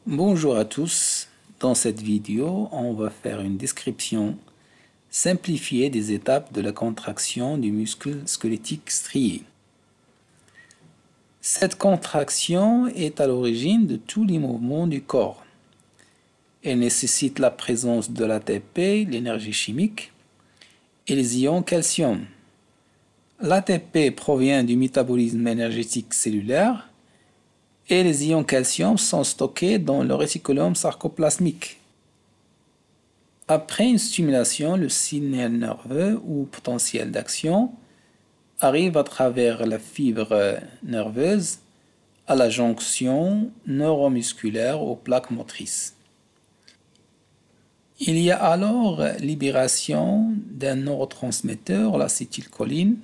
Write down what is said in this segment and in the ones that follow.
Bonjour à tous. Dans cette vidéo, on va faire une description simplifiée des étapes de la contraction du muscle squelettique strié. Cette contraction est à l'origine de tous les mouvements du corps. Elle nécessite la présence de l'ATP, l'énergie chimique, et les ions calcium. L'ATP provient du métabolisme énergétique cellulaire et les ions calcium sont stockés dans le réticulum sarcoplasmique. Après une stimulation, le signal nerveux ou potentiel d'action arrive à travers la fibre nerveuse à la jonction neuromusculaire aux plaques motrices. Il y a alors libération d'un neurotransmetteur, l'acétylcholine,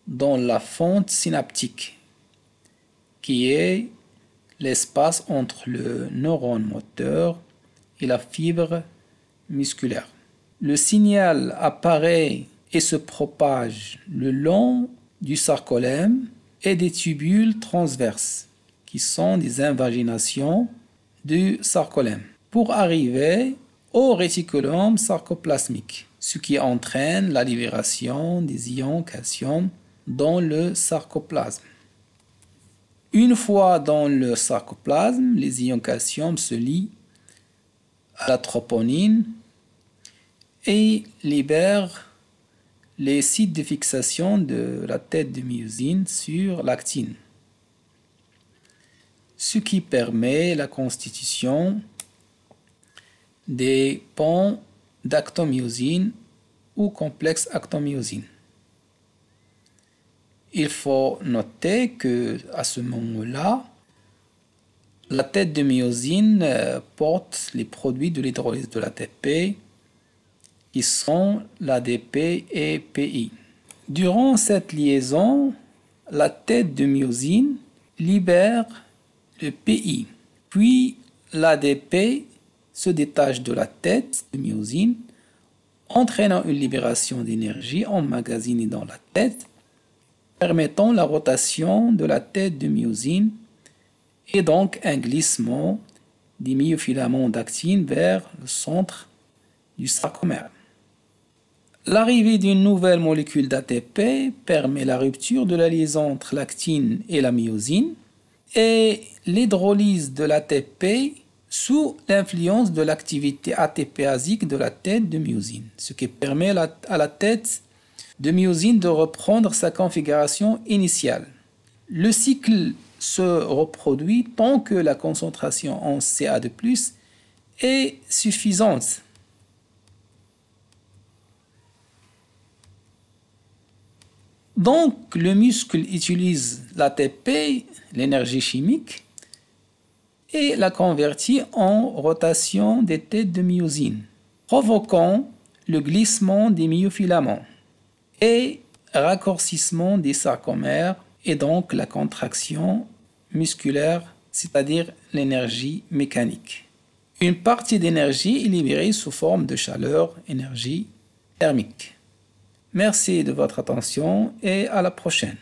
dans la fente synaptique, qui est l'espace entre le neurone moteur et la fibre musculaire. Le signal apparaît et se propage le long du sarcolème et des tubules transverses, qui sont des invaginations du sarcolème, pour arriver au réticulum sarcoplasmique, ce qui entraîne la libération des ions calcium dans le sarcoplasme. Une fois dans le sarcoplasme, les ions calcium se lient à la troponine et libèrent les sites de fixation de la tête de myosine sur l'actine, ce qui permet la constitution des ponts d'actomyosine ou complexes actomyosine. Il faut noter que à ce moment-là, la tête de myosine porte les produits de l'hydrolyse de l'ATP, qui sont l'ADP et PI. Durant cette liaison, la tête de myosine libère le PI, puis l'ADP se détache de la tête de myosine, entraînant une libération d'énergie emmagasinée dans la tête, permettant la rotation de la tête de myosine et donc un glissement des myofilaments d'actine vers le centre du sarcomère. L'arrivée d'une nouvelle molécule d'ATP permet la rupture de la liaison entre l'actine et la myosine et l'hydrolyse de l'ATP sous l'influence de l'activité ATPasique de la tête de myosine, ce qui permet à la tête de myosine de reprendre sa configuration initiale. Le cycle se reproduit tant que la concentration en Ca2+ est suffisante. Donc, le muscle utilise l'ATP, l'énergie chimique, et la convertit en rotation des têtes de myosine, provoquant le glissement des myofilaments et raccourcissement des sarcomères et donc la contraction musculaire, c'est-à-dire l'énergie mécanique. Une partie d'énergie est libérée sous forme de chaleur, énergie thermique. Merci de votre attention et à la prochaine.